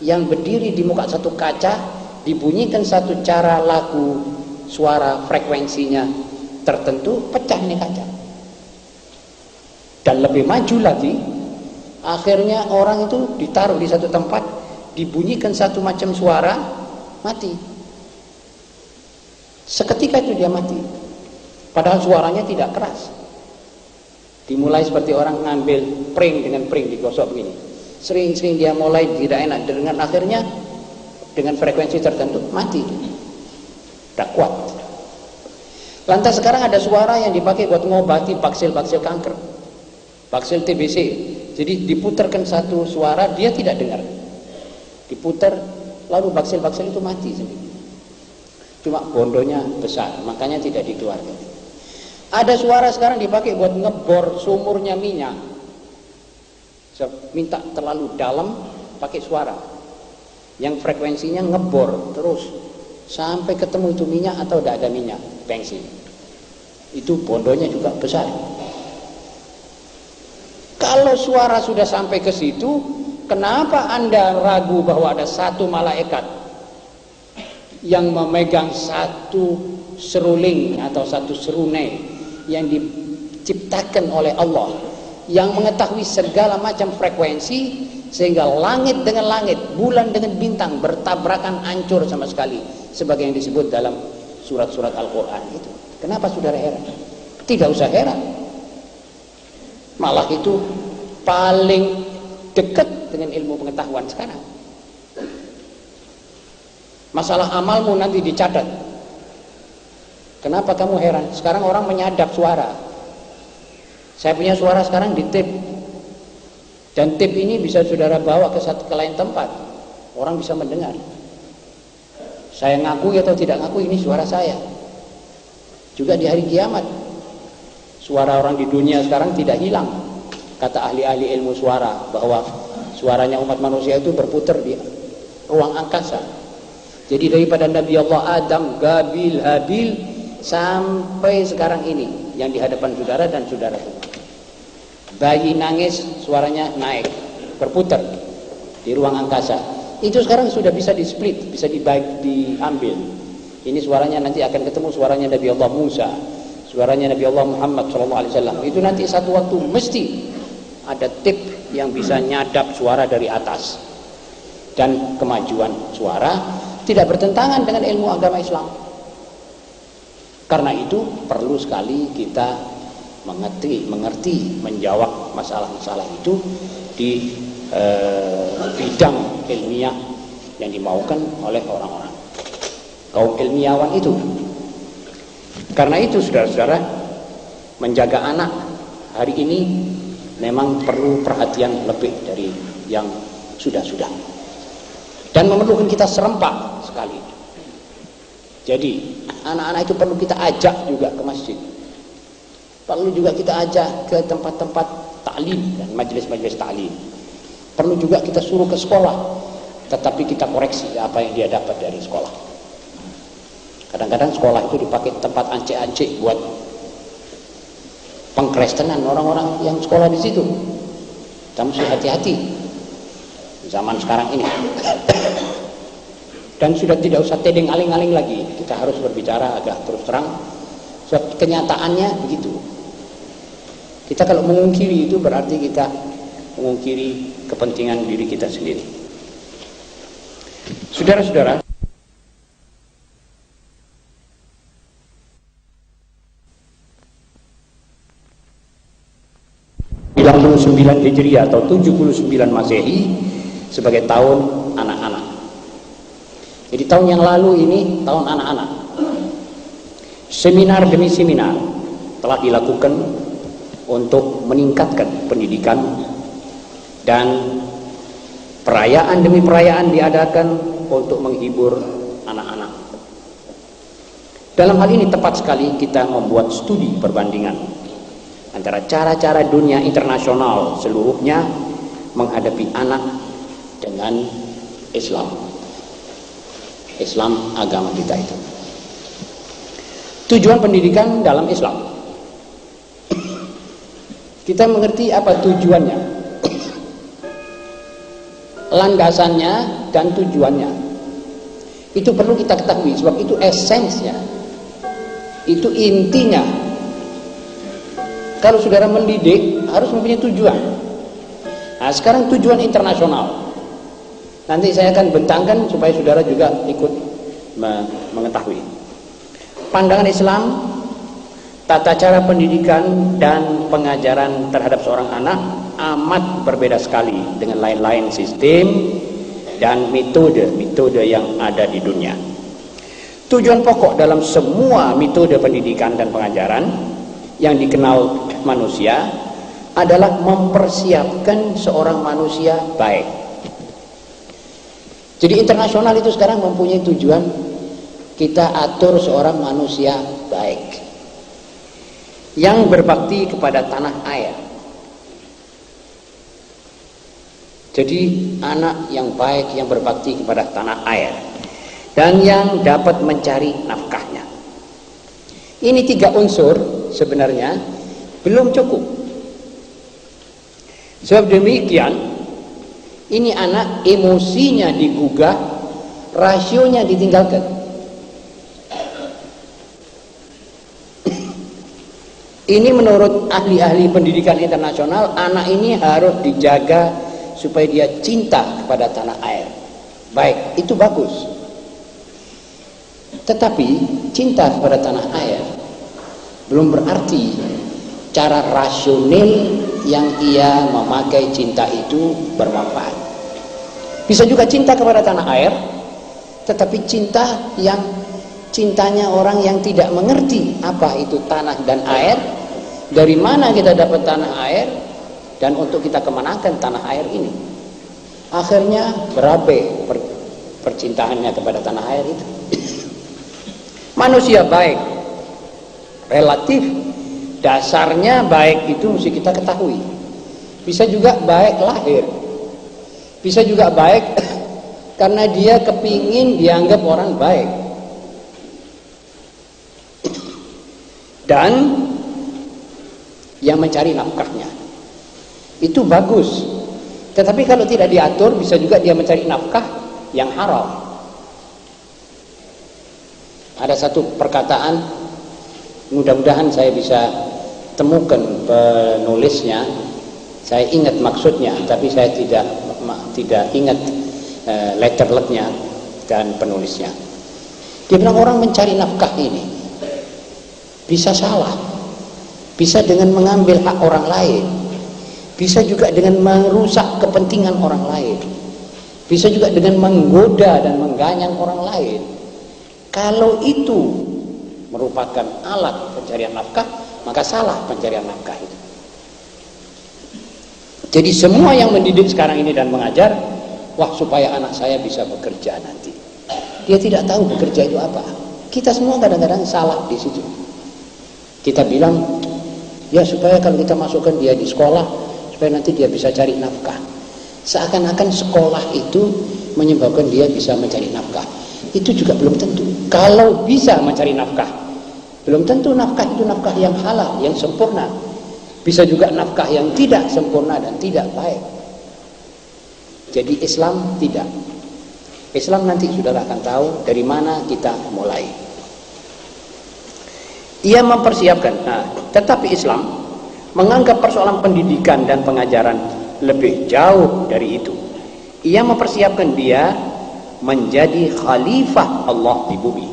yang berdiri di muka satu kaca, dibunyikan satu cara lagu suara frekuensinya tertentu, pecah nih kaca. Dan lebih maju lagi, akhirnya orang itu ditaruh di satu tempat, dibunyikan satu macam suara, mati. Seketika itu dia mati, padahal suaranya tidak keras. Dimulai seperti orang ngambil pring dengan pring digosok begini, sering-sering dia mulai tidak enak dengan, akhirnya dengan frekuensi tertentu mati, tidak kuat. Lantas sekarang ada suara yang dipakai buat ngobati baksil-baksil kanker, baksil TBC. Jadi diputarkan satu suara, dia tidak dengar, diputar, lalu baksil-baksil itu mati sendiri. Cuma bondonya besar, makanya tidak dikeluarkan. Ada suara sekarang dipakai buat ngebor sumurnya minyak, minta terlalu dalam, pakai suara yang frekuensinya ngebor terus sampai ketemu itu minyak atau tidak ada minyak, bensin. Itu bondonya juga besar. Kalau suara sudah sampai ke situ, kenapa Anda ragu bahwa ada satu malaikat yang memegang satu seruling atau satu serunai yang diciptakan oleh Allah, yang mengetahui segala macam frekuensi, sehingga langit dengan langit, bulan dengan bintang bertabrakan, hancur sama sekali, sebagai yang disebut dalam surat-surat Al-Quran itu? Kenapa saudara heran? Tidak usah heran, malah itu paling dekat dengan ilmu pengetahuan sekarang. Masalah amalmu nanti dicatat. Kenapa kamu heran? Sekarang orang menyadap suara. Saya punya suara sekarang di tape, dan tape ini bisa saudara bawa ke lain tempat, orang bisa mendengar. Saya ngaku atau tidak ngaku, ini suara saya. Juga di hari kiamat, suara orang di dunia sekarang tidak hilang. Kata ahli-ahli ilmu suara bahwa suaranya umat manusia itu berputar di ruang angkasa. Jadi daripada Nabi Allah Adam, Gabil, Habil, sampai sekarang ini yang di hadapan saudara dan saudara semua. Bayi nangis, suaranya naik, berputar di ruang angkasa. Itu sekarang sudah bisa di split, bisa diambil. Ini suaranya nanti akan ketemu suaranya Nabi Allah Musa, suaranya Nabi Allah Muhammad SAW. Itu nanti satu waktu mesti ada tip yang bisa nyadap suara dari atas. Dan kemajuan suara tidak bertentangan dengan ilmu agama Islam. Karena itu perlu sekali kita mengerti, menjawab masalah-masalah itu di bidang ilmiah yang dimaukan oleh orang-orang kaum ilmiawan itu. Karena itu saudara-saudara, menjaga anak hari ini memang perlu perhatian lebih dari yang sudah-sudah, dan memerlukan kita serempak sekali. Jadi anak-anak itu perlu kita ajak juga ke masjid, perlu juga kita ajak ke tempat-tempat taklim dan majelis-majelis taklim. Perlu juga kita suruh ke sekolah, tetapi kita koreksi apa yang dia dapat dari sekolah. Kadang-kadang sekolah itu dipakai tempat ancik-ancik buat pengkristenan orang-orang yang sekolah di situ. Kita mesti hati-hati. zaman sekarang ini. Dan sudah tidak usah tedeng aling-aling lagi, kita harus berbicara agak terus terang. Sebab kenyataannya begitu. Kita kalau mengungkiri itu berarti kita mengungkiri kepentingan diri kita sendiri. Saudara-saudara, 99 Hijriah atau 79 Masehi sebagai tahun anak-anak. Jadi tahun yang lalu ini tahun anak-anak. Seminar demi seminar telah dilakukan untuk meningkatkan pendidikan, dan perayaan demi perayaan diadakan untuk menghibur anak-anak. Dalam hal ini tepat sekali kita membuat studi perbandingan antara cara-cara dunia internasional seluruhnya menghadapi anak dengan Islam agama kita itu. Tujuan pendidikan dalam Islam, kita mengerti apa tujuannya, landasannya dan tujuannya. Itu perlu kita ketahui, sebab itu esensnya, itu intinya. Kalau saudara mendidik harus mempunyai tujuan. Nah, sekarang tujuan internasional. Nanti saya akan bentangkan supaya saudara juga ikut mengetahui. Pandangan Islam, tata cara pendidikan dan pengajaran terhadap seorang anak amat berbeda sekali dengan lain-lain sistem dan metode yang ada di dunia. Tujuan pokok dalam semua metode pendidikan dan pengajaran yang dikenal manusia adalah mempersiapkan seorang manusia baik. Jadi internasional itu sekarang mempunyai tujuan kita atur seorang manusia baik yang berbakti kepada tanah air. Jadi anak yang baik yang berbakti kepada tanah air dan yang dapat mencari nafkahnya. Ini 3 unsur sebenarnya belum cukup. Sebab demikian, ini anak emosinya digugah, rasionya ditinggalkan. Ini menurut ahli-ahli pendidikan internasional, anak ini harus dijaga supaya dia cinta kepada tanah air. Baik, itu bagus. Tetapi cinta kepada tanah air belum berarti cara rasional yang ia memakai cinta itu bermanfaat. Bisa juga cinta kepada tanah air, tetapi cinta yang cintanya orang yang tidak mengerti apa itu tanah dan air, dari mana kita dapat tanah air, dan untuk kita kemanakan tanah air ini. Akhirnya berabe percintaannya kepada tanah air itu. Manusia baik relatif, dasarnya baik itu mesti kita ketahui. Bisa juga baik lahir, bisa juga baik karena dia kepingin dianggap orang baik. Dan yang mencari nafkahnya itu bagus, tetapi kalau tidak diatur bisa juga dia mencari nafkah yang haram. Ada satu perkataan, mudah-mudahan saya bisa temukan penulisnya, saya ingat maksudnya tapi saya tidak ingat letterletnya dan penulisnya. Dia bilang orang mencari nafkah ini bisa salah, bisa dengan mengambil hak orang lain, bisa juga dengan merusak kepentingan orang lain, bisa juga dengan menggoda dan mengganyang orang lain. Kalau itu merupakan alat pencarian nafkah, maka salah pencarian nafkah itu. Jadi semua yang mendidik sekarang ini dan mengajar, wah supaya anak saya bisa bekerja nanti. Dia tidak tahu bekerja itu apa. Kita semua kadang-kadang salah di situ. Kita bilang, ya supaya kalau kita masukkan dia di sekolah, supaya nanti dia bisa cari nafkah. Seakan-akan sekolah itu menyebabkan dia bisa mencari nafkah. Itu juga belum tentu. Kalau bisa mencari nafkah, belum tentu nafkah itu nafkah yang halal, yang sempurna. Bisa juga nafkah yang tidak sempurna dan tidak baik. Jadi Islam tidak. Islam nanti saudara akan tahu dari mana kita mulai. Ia mempersiapkan. Nah, tetapi Islam menganggap persoalan pendidikan dan pengajaran lebih jauh dari itu. Ia mempersiapkan dia menjadi khalifah Allah di bumi.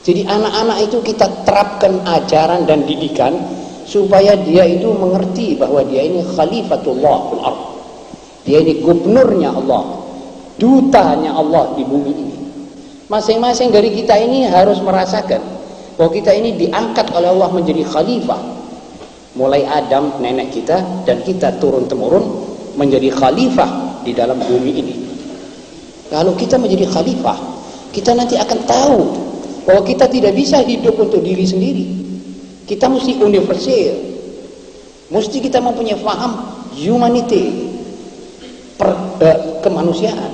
Jadi anak-anak itu kita terapkan ajaran dan didikan supaya dia itu mengerti bahwa dia ini khalifatullah fil ardh. Dia ini gubernurnya Allah, dutanya Allah di bumi ini. Masing-masing dari kita ini harus merasakan bahwa kita ini diangkat oleh Allah menjadi khalifah. Mulai Adam nenek kita dan kita turun temurun menjadi khalifah di dalam bumi ini. Kalau kita menjadi khalifah, kita nanti akan tahu bahwa kita tidak bisa hidup untuk diri sendiri. Kita mesti universal. Mesti kita mempunyai faham humanity, kemanusiaan.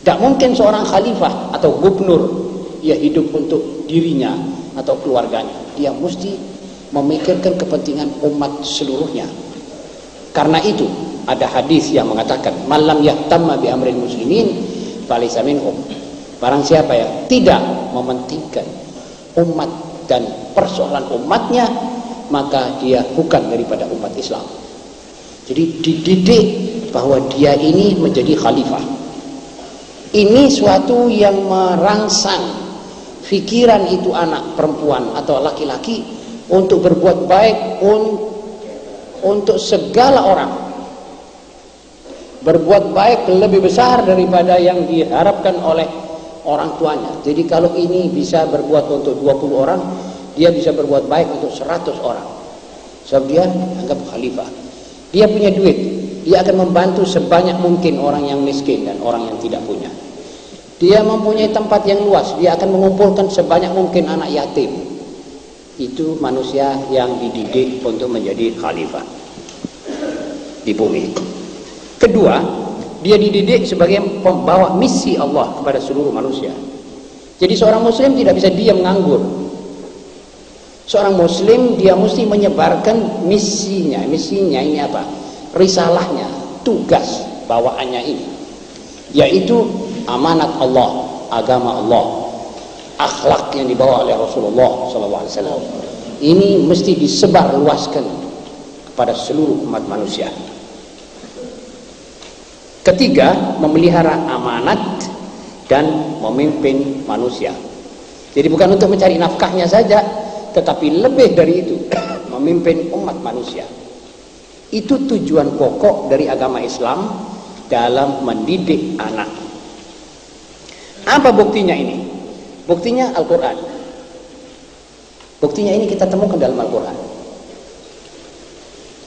Tidak mungkin seorang khalifah atau gubernur ia hidup untuk dirinya atau keluarganya. Dia mesti memikirkan kepentingan umat seluruhnya. Karena itu ada hadis yang mengatakan malam yahtamma bi amril muslimin falaysa minhum. Barang siapa yang tidak mementingkan umat dan persoalan umatnya, maka dia bukan daripada umat Islam. Jadi dididik bahwa dia ini menjadi khalifah. Ini suatu yang merangsang fikiran itu anak perempuan atau laki-laki untuk berbuat baik untuk segala orang. Berbuat baik lebih besar daripada yang diharapkan oleh orang tuanya. Jadi kalau ini bisa berbuat untuk 20 orang, dia bisa berbuat baik untuk 100 orang. Sebab dia anggap khalifah. Dia punya duit, dia akan membantu sebanyak mungkin orang yang miskin dan orang yang tidak punya. Dia mempunyai tempat yang luas, dia akan mengumpulkan sebanyak mungkin anak yatim. Itu manusia yang dididik untuk menjadi khalifah di bumi. Kedua, dia dididik sebagai pembawa misi Allah kepada seluruh manusia. Jadi seorang muslim tidak bisa diam nganggur. Seorang muslim dia mesti menyebarkan misinya. Misinya ini apa? Risalahnya, tugas bawaannya ini, yaitu amanat Allah, agama Allah, akhlak yang dibawa oleh Rasulullah SAW. Ini mesti disebar luaskan kepada seluruh umat manusia. Ketiga, memelihara amanat dan memimpin manusia. Jadi bukan untuk mencari nafkahnya saja, tetapi lebih dari itu, memimpin umat manusia. Itu tujuan pokok dari agama Islam dalam mendidik anak. Apa buktinya ini? Buktinya Al-Quran. Buktinya ini kita temukan dalam Al-Quran.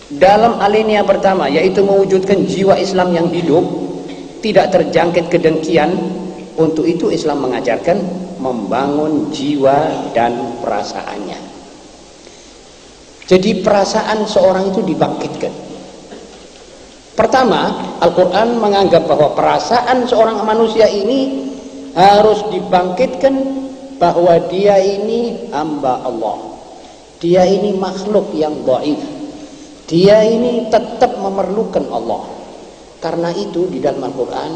Dalam alinea pertama, yaitu mewujudkan jiwa Islam yang hidup, tidak terjangkit kedengkian. Untuk itu Islam mengajarkan membangun jiwa dan perasaannya. Jadi perasaan seorang itu dibangkitkan. Pertama, Al-Quran menganggap bahwa perasaan seorang manusia ini harus dibangkitkan bahwa dia ini hamba Allah. Dia ini makhluk yang dhaif. Dia ini tetap memerlukan Allah. Karena itu di dalam Al-Quran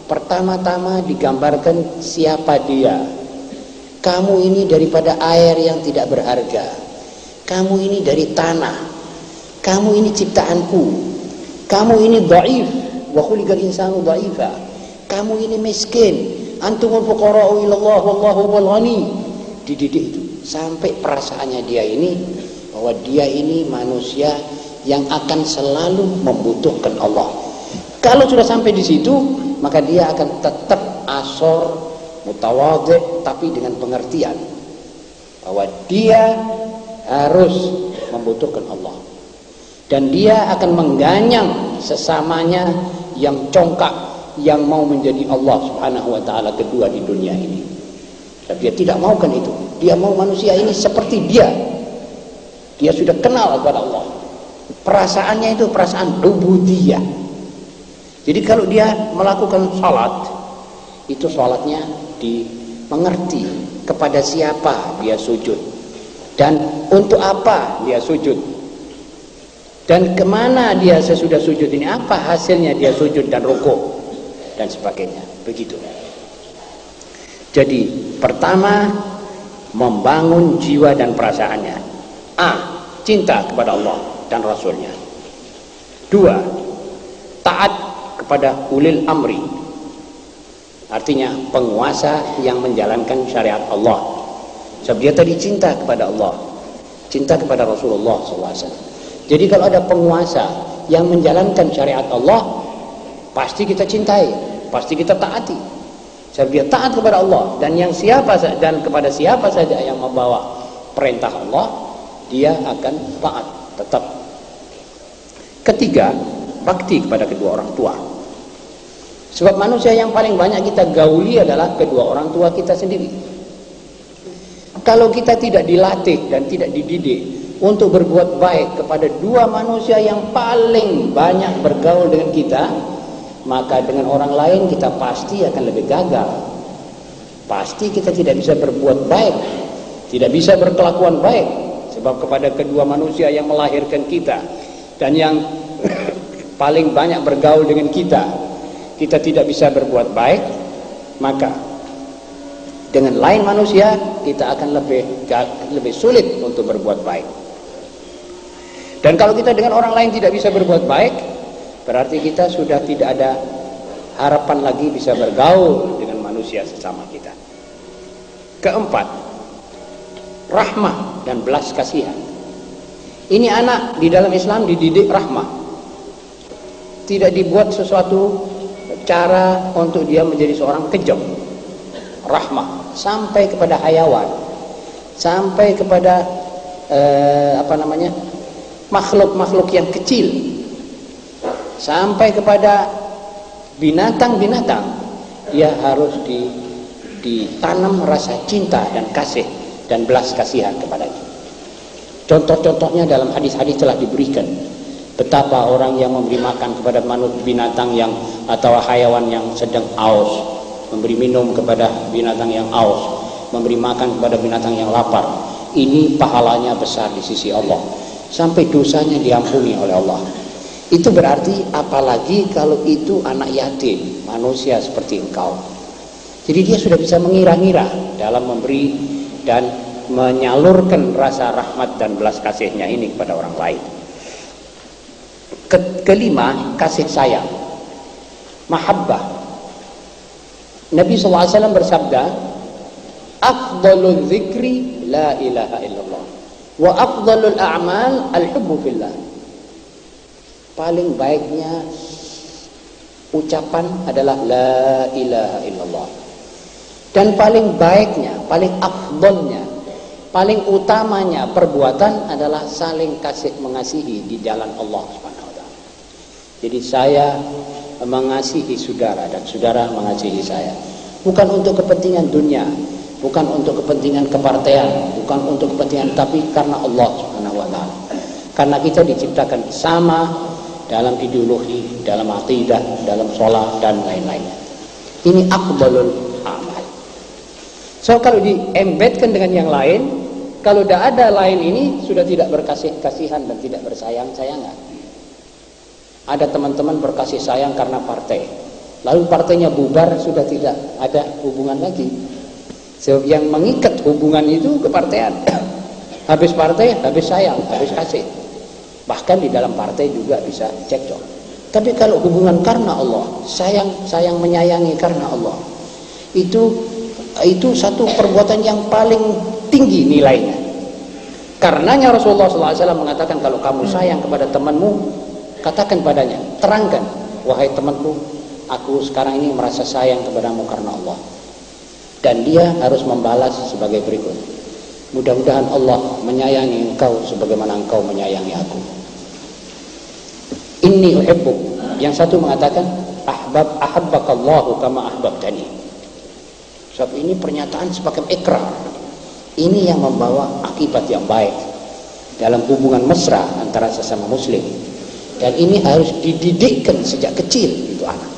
pertama-tama digambarkan siapa dia. Kamu ini daripada air yang tidak berharga. Kamu ini dari tanah. Kamu ini ciptaanku. Kamu ini dhaif. Wa khuliqal insanu dhaifa. Kamu ini miskin. Antumul fuqara'u ilallah wallahu wal ghani. Dididik itu sampai perasaannya dia ini bahwa dia ini manusia yang akan selalu membutuhkan Allah. Kalau sudah sampai di situ, maka dia akan tetap asor, mutawadhi, tapi dengan pengertian bahwa dia harus membutuhkan Allah. Dan dia akan mengganyang sesamanya yang congkak, yang mau menjadi Allah Subhanahu wa ta'ala kedua di dunia ini. Tapi dia tidak maukan itu. Dia mau manusia ini seperti dia. Dia sudah kenal kepada Allah. Perasaannya itu perasaan ubudiyah. Jadi kalau dia melakukan salat, itu salatnya dimengerti kepada siapa dia sujud dan untuk apa dia sujud. Dan kemana dia sesudah sujud ini, apa hasilnya dia sujud dan rukuk dan sebagainya. Begitu. Jadi pertama, membangun jiwa dan perasaannya. Cinta kepada Allah dan Rasulnya. 2, taat kepada ulil amri, artinya penguasa yang menjalankan syariat Allah. Sebab dia tadi cinta kepada Allah, cinta kepada Rasulullah SAW. Jadi kalau ada penguasa yang menjalankan syariat Allah, pasti kita cintai, pasti kita taati. Sebab dia taat kepada Allah, dan kepada siapa saja yang membawa perintah Allah, dia akan taat tetap. Ketiga, bakti kepada kedua orang tua. Sebab manusia yang paling banyak kita gauli adalah kedua orang tua kita sendiri. Kalau kita tidak dilatih dan tidak dididik untuk berbuat baik kepada dua manusia yang paling banyak bergaul dengan kita, maka dengan orang lain kita pasti akan lebih gagal. Pasti kita tidak bisa berbuat baik, tidak bisa berkelakuan baik. Sebab kepada kedua manusia yang melahirkan kita dan yang paling banyak bergaul dengan kita, kita tidak bisa berbuat baik, maka dengan lain manusia kita akan lebih sulit untuk berbuat baik. Dan kalau kita dengan orang lain tidak bisa berbuat baik, berarti kita sudah tidak ada harapan lagi bisa bergaul dengan manusia sesama kita. Keempat, rahmah dan belas kasihan. Ini anak di dalam Islam dididik rahmah. Tidak dibuat sesuatu cara untuk dia menjadi seorang kejam. Rahmah sampai kepada hayawan, sampai kepada makhluk-makhluk yang kecil, sampai kepada binatang-binatang, dia harus ditanam rasa cinta dan kasih dan belas kasihan kepadanya. Contoh-contohnya dalam hadis-hadis telah diberikan. Betapa orang yang memberi makan kepada binatang yang atau hayawan yang sedang aus, memberi minum kepada binatang yang aus, memberi makan kepada binatang yang lapar, ini pahalanya besar di sisi Allah, sampai dosanya diampuni oleh Allah. Itu berarti apalagi kalau itu anak yatim, manusia seperti engkau. Jadi dia sudah bisa mengira-ngira dalam memberi dan menyalurkan rasa rahmat dan belas kasihnya ini kepada orang lain. Kelima, kasih sayang, mahabbah. Nabi SAW bersabda, afdalul dzikri la ilaha illallah wa afdalul a'mal al-hubbu fillah. Paling baiknya ucapan adalah la ilaha illallah, dan paling baiknya, paling afdalnya, paling utamanya perbuatan adalah saling kasih mengasihi di jalan Allah Subhanahu wa taala. Jadi saya mengasihi saudara dan saudara mengasihi saya, bukan untuk kepentingan dunia, bukan untuk kepentingan kepartean, bukan untuk kepentingan, tapi karena Allah Subhanahu wa taala. Karena kita diciptakan sama dalam ideologi, dalam akidah, dalam sholat dan lain-lainnya. Ini aqbalul amal. So kalau diembedkan dengan yang lain, kalau tidak ada lain ini sudah tidak berkasih-kasihan dan tidak bersayang-sayangan. Ada teman-teman berkasih sayang karena partai, lalu partainya bubar, sudah tidak ada hubungan lagi. Sebab yang mengikat hubungan itu kepartean. Habis partai, habis sayang, habis kasih. Bahkan di dalam partai juga bisa cekcok. Tapi kalau hubungan karena Allah, sayang menyayangi karena Allah, itu satu perbuatan yang paling tinggi nilainya. Karenanya Rasulullah SAW mengatakan, kalau kamu sayang kepada temanmu, katakan padanya, terangkan, wahai temanku, aku sekarang ini merasa sayang kepadamu karena Allah. Dan dia harus membalas sebagai berikut, mudah-mudahan Allah menyayangi engkau sebagaimana engkau menyayangi aku. Inni uhibbuk. Yang satu mengatakan ahabbakallahu kama ahbabtani. Sebab ini pernyataan sebagai ikrar. Ini yang membawa akibat yang baik dalam hubungan mesra antara sesama muslim. Dan ini harus dididikkan sejak kecil itu anak.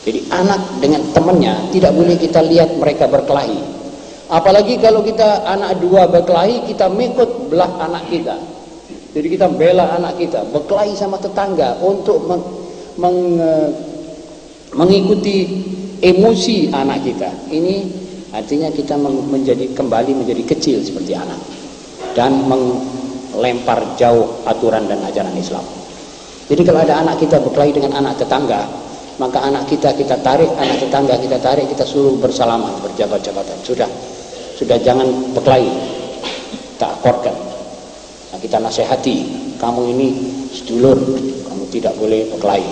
Jadi anak dengan temannya tidak boleh kita lihat mereka berkelahi. Apalagi kalau kita anak dua berkelahi, kita mengikut belah anak kita. Jadi kita bela anak kita, berkelahi sama tetangga untuk mengikuti emosi anak kita. Ini artinya kita kembali menjadi kecil seperti anak dan melempar jauh aturan dan ajaran Islam. Jadi kalau ada anak kita berkelahi dengan anak tetangga, maka anak kita tarik, anak tetangga kita tarik, kita suruh bersalaman, berjabat-jabatan. Sudah jangan berkelahi, kita akorkan. Nah, kita nasihati, kamu ini sedulur, kamu tidak boleh berkelahi.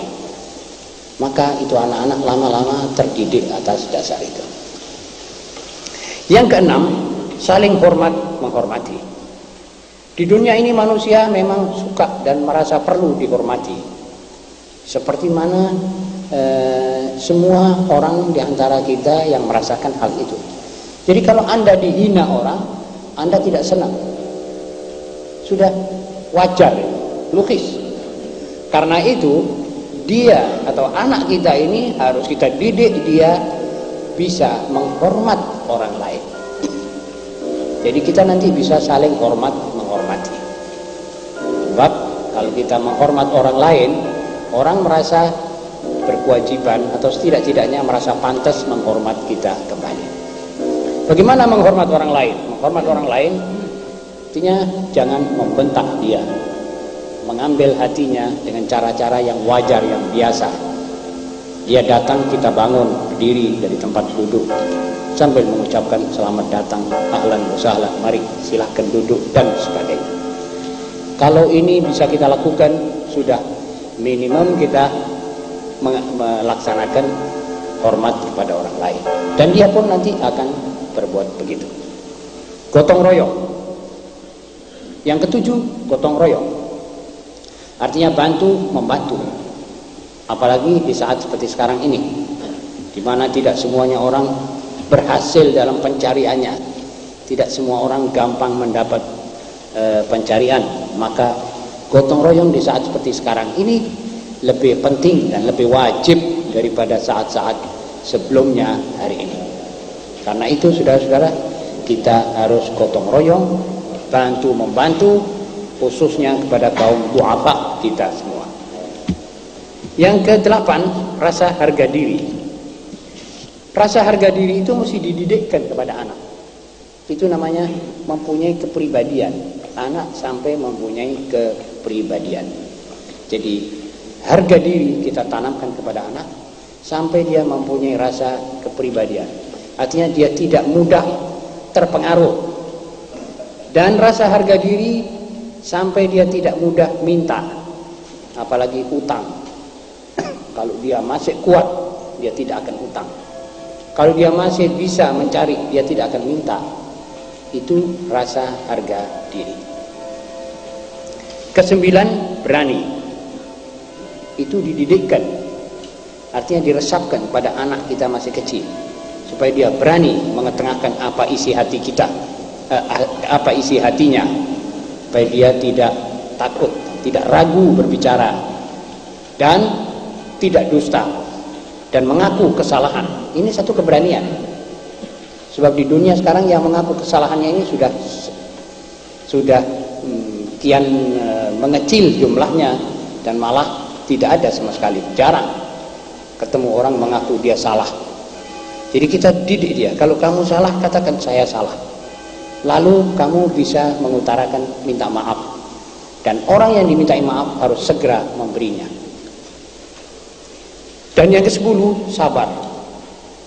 Maka itu anak-anak lama-lama terdidik atas dasar itu. Yang keenam, saling hormat menghormati. Di dunia ini manusia memang suka dan merasa perlu dihormati. Seperti mana semua orang di antara kita yang merasakan hal itu. Jadi kalau Anda dihina orang, Anda tidak senang. Sudah wajar, logis. Karena itu dia atau anak kita ini harus kita didik dia bisa menghormat orang lain. Jadi kita nanti bisa saling hormat menghormati. Sebab kalau kita menghormat orang lain, orang merasa berkewajiban atau setidak-tidaknya merasa pantas menghormat kita kembali. Bagaimana menghormat orang lain? Menghormat orang lain artinya jangan membentak dia, mengambil hatinya dengan cara-cara yang wajar, yang biasa. Dia datang, kita bangun, berdiri dari tempat duduk sambil mengucapkan selamat datang, ahlan wa sahlan, mari silahkan duduk dan sebagainya. Kalau ini bisa kita lakukan, sudah minimum kita melaksanakan hormat kepada orang lain, dan dia pun nanti akan berbuat begitu. Gotong royong. Yang ketujuh, gotong royong artinya bantu membantu. Apalagi di saat seperti sekarang ini, di mana tidak semuanya orang berhasil dalam pencariannya, tidak semua orang gampang mendapat pencarian. Maka gotong royong di saat seperti sekarang ini lebih penting dan lebih wajib daripada saat-saat sebelumnya hari ini. Karena itu saudara-saudara, kita harus gotong royong, bantu membantu, khususnya kepada kaum du'afa kita semua. Yang ke-8, rasa harga diri. Rasa harga diri itu mesti dididikkan kepada anak. Itu namanya mempunyai kepribadian. Anak sampai mempunyai kepribadian. Jadi harga diri kita tanamkan kepada anak sampai dia mempunyai rasa kepribadian. Artinya dia tidak mudah terpengaruh. Dan rasa harga diri sampai dia tidak mudah minta, apalagi utang. Kalau dia masih kuat, dia tidak akan utang. Kalau dia masih bisa mencari, dia tidak akan minta. Itu rasa harga diri. Ke-9, berani. Itu dididikkan, artinya diresapkan pada anak kita masih kecil, supaya dia berani mengetengahkan apa isi hati kita, apa isi hatinya, supaya dia tidak takut, tidak ragu berbicara, dan tidak dusta, dan mengaku kesalahan. Ini satu keberanian. Sebab di dunia sekarang yang mengaku kesalahannya ini sudah kian mengecil jumlahnya, dan malah tidak ada sama sekali. Jarang ketemu orang mengaku dia salah. Jadi kita didik dia, kalau kamu salah katakan saya salah, lalu kamu bisa mengutarakan minta maaf, dan orang yang dimintai maaf harus segera memberinya. Dan yang ke-10, sabar.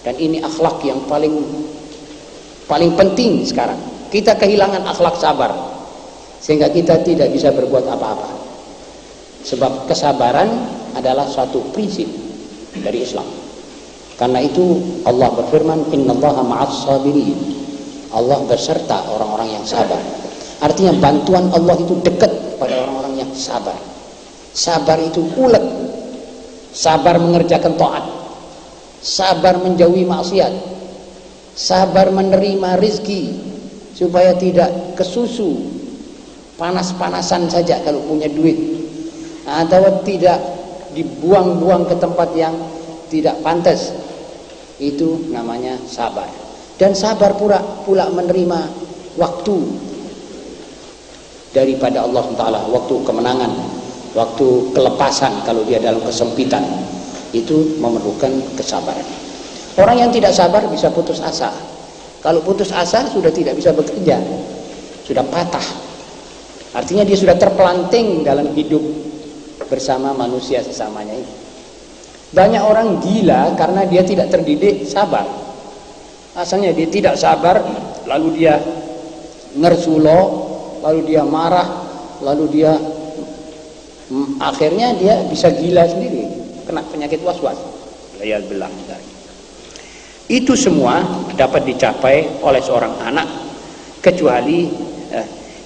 Dan ini akhlak yang paling penting sekarang. Kita kehilangan akhlak sabar, sehingga kita tidak bisa berbuat apa-apa. Sebab kesabaran adalah suatu prinsip dari Islam. Karena itu Allah berfirman, innallaha ma'as sabirin. Allah berserta orang-orang yang sabar. Artinya bantuan Allah itu dekat pada orang-orang yang sabar. Sabar itu ulet. Sabar mengerjakan taat. Sabar menjauhi maksiat. Sabar menerima rizki supaya tidak kesusu, panas-panasan saja kalau punya duit, atau tidak dibuang-buang ke tempat yang tidak pantas. Itu namanya sabar. Dan sabar pula menerima waktu. daripada Allah SWT, waktu kemenangan, waktu kelepasan kalau dia dalam kesempitan, itu memerlukan kesabaran. Orang yang tidak sabar bisa putus asa. Kalau putus asa sudah tidak bisa bekerja, sudah patah. Artinya dia sudah terpelanting dalam hidup bersama manusia sesamanya ini. Banyak orang gila karena dia tidak terdidik sabar. Asalnya dia tidak sabar, lalu dia ngersulo, lalu dia marah, lalu dia akhirnya dia bisa gila sendiri, kena penyakit was-was. Layalbillah. Itu semua dapat dicapai oleh seorang anak, kecuali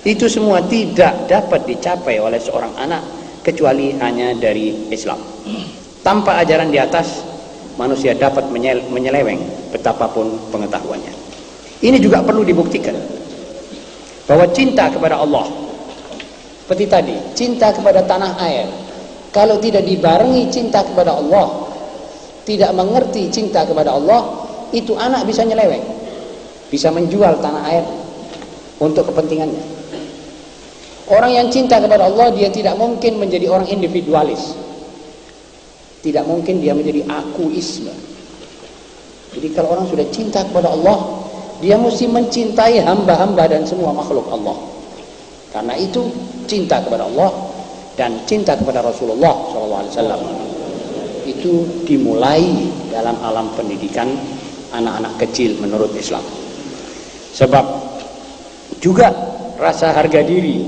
itu semua tidak dapat dicapai oleh seorang anak kecuali hanya dari Islam. Tanpa ajaran di atas, manusia dapat menyeleweng betapapun pengetahuannya. Ini juga perlu dibuktikan bahwa cinta kepada Allah, seperti tadi, cinta kepada tanah air, kalau tidak dibarengi cinta kepada Allah, tidak mengerti cinta kepada Allah, itu anak bisa nyeleweng, bisa menjual tanah air untuk kepentingannya. Orang yang cinta kepada Allah, dia tidak mungkin menjadi orang individualis, tidak mungkin dia menjadi akuisme. Jadi kalau orang sudah cinta kepada Allah, dia mesti mencintai hamba-hamba dan semua makhluk Allah. Karena itu cinta kepada Allah dan cinta kepada Rasulullah SAW itu dimulai dalam alam pendidikan anak-anak kecil menurut Islam. Sebab juga rasa harga diri,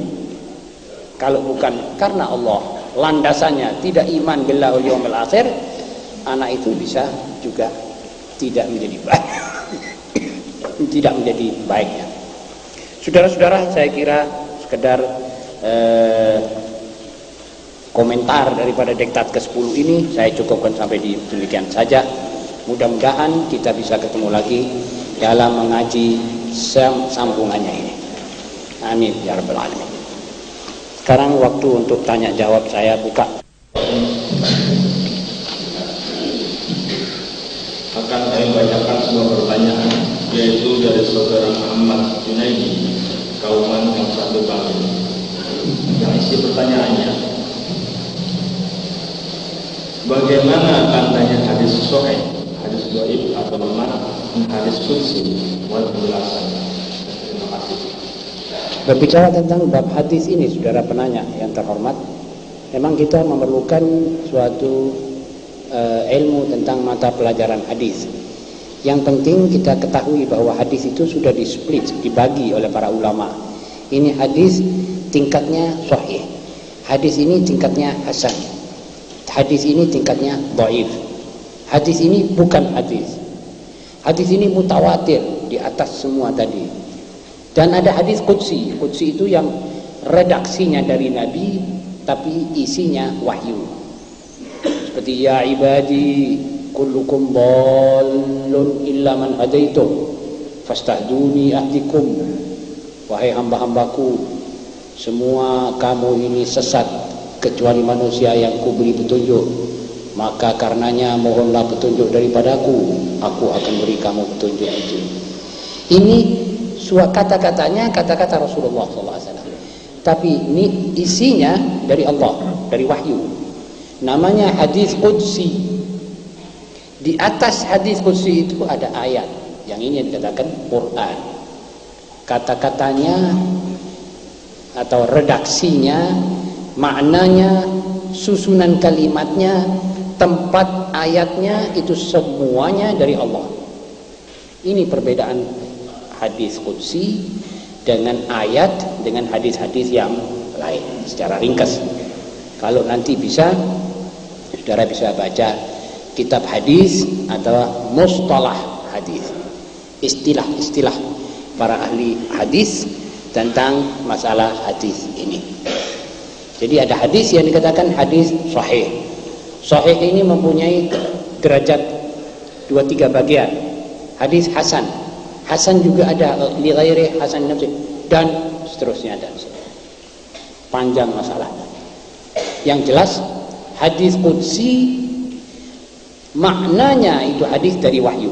kalau bukan karena Allah, landasannya tidak iman billahil yaumil akhir, anak itu bisa juga tidak menjadi baik. Tidak menjadi baiknya. Saudara-saudara, saya kira sekedar komentar daripada diktat ke-10 ini saya cukupkan sampai di demikian saja. Mudah-mudahan kita bisa ketemu lagi dalam mengaji sambungannya ini. Amin ya rabbal alamin. Sekarang waktu untuk tanya jawab saya buka. Akan saya bacakan sebuah pertanyaan, yaitu dari saudara Muhammad Junaidi, Kauman yang satu Bangil. Yang isi pertanyaannya, bagaimana tandanya hadis sahih, hadis dhaif atau lemah, hadis qudsi? Mohon penjelasan. Terima kasih. Berbicara tentang bab hadis ini, saudara penanya yang terhormat, memang kita memerlukan suatu ilmu tentang mata pelajaran hadis. Yang penting kita ketahui bahwa hadis itu sudah di-split, dibagi oleh para ulama. Ini hadis tingkatnya sahih, hadis ini tingkatnya hasan, hadis ini tingkatnya dhaif, hadis ini bukan hadis, hadis ini mutawatir, di atas semua tadi. Dan ada hadis qudsi. Qudsi itu yang redaksinya dari Nabi tapi isinya wahyu. Seperti ya ibadi kullukum dhallun illa man hadaitu fastahduni ahdikum. Wahai hamba-hambaku, semua kamu ini sesat kecuali manusia yang kuberi petunjuk, maka karenanya mohonlah petunjuk daripadaku, aku akan beri kamu petunjuk itu. Ini kata-katanya kata-kata Rasulullah SAW, tapi ini isinya dari Allah, dari wahyu. Namanya hadis qudsi. Di atas hadis qudsi itu ada ayat, yang ini dikatakan Quran. Kata-katanya atau redaksinya, maknanya, susunan kalimatnya, tempat ayatnya, itu semuanya dari Allah. Ini perbedaan hadis qudsi dengan ayat, dengan hadis-hadis yang lain secara ringkas. Kalau nanti bisa, saudara bisa baca kitab hadis atau mustalah hadis, istilah-istilah para ahli hadis tentang masalah hadis ini. Jadi ada hadis yang dikatakan hadis sahih. Sahih ini mempunyai derajat 2-3 bagian. Hadis hasan, hasan juga ada li ghairi hasan nafsi, dan seterusnya, dan panjang masalahnya. Yang jelas hadis qudsi maknanya itu hadis dari wahyu.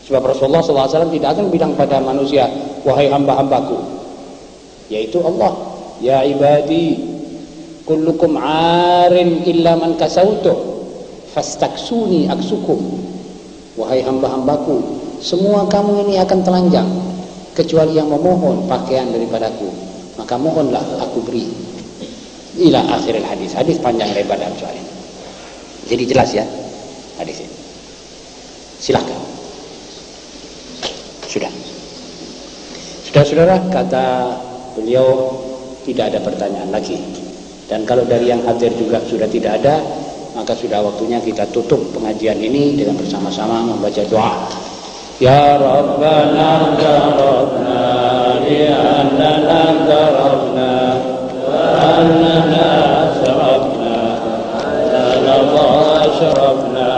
Sebab Rasulullah SAW tidak akan bilang pada manusia, wahai hamba-hambaku, yaitu Allah. ya ibadi kullukum 'arin illa man kasautu fastaksuni aksukum. Wahai hamba-hambaku, semua kamu ini akan telanjang kecuali yang memohon pakaian daripadaku, maka mohonlah aku beri. Ila akhir hadis. Hadis panjang lebar dalam soal ini. Jadi jelas ya hadis ini. Silakan. Sudah. Saudara-saudara, kata beliau tidak ada pertanyaan lagi. Dan kalau dari yang hadir juga sudah tidak ada, maka sudah waktunya kita tutup pengajian ini dengan bersama-sama membaca doa. Ya Rabbana tarabna li'annana tarabna wa annana asrafna Allah asrafna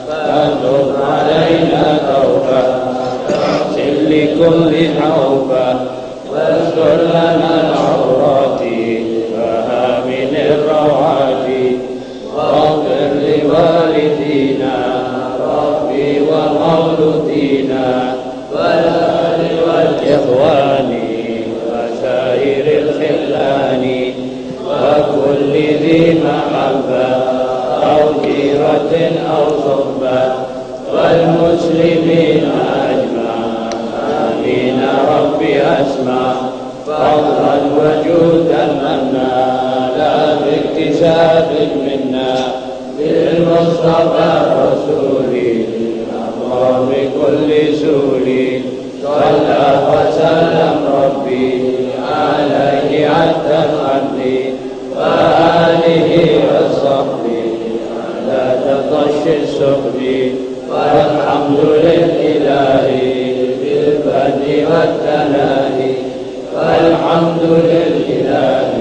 fadub alayna tawbah silli kulli hawbah wastur lana al-awrati fahamin al-rawati واغفر لوالدينا ربي ومولودينا والأهل والإخوان وسائر الخلان وكل ذي محبة أو جيرة أو صحبة والمسلمين أجمعين آمين ربي أسمع فضلا وجودا منا لا باكتساب منا بالمصطفى الرسول أمر بكل سول صلى وسلم ربي عليه عد الخد وآله وصحبه على تطش السخد والحمد لله بالبدء والتناهي والحمد لله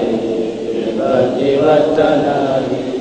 بالبدء والتناهي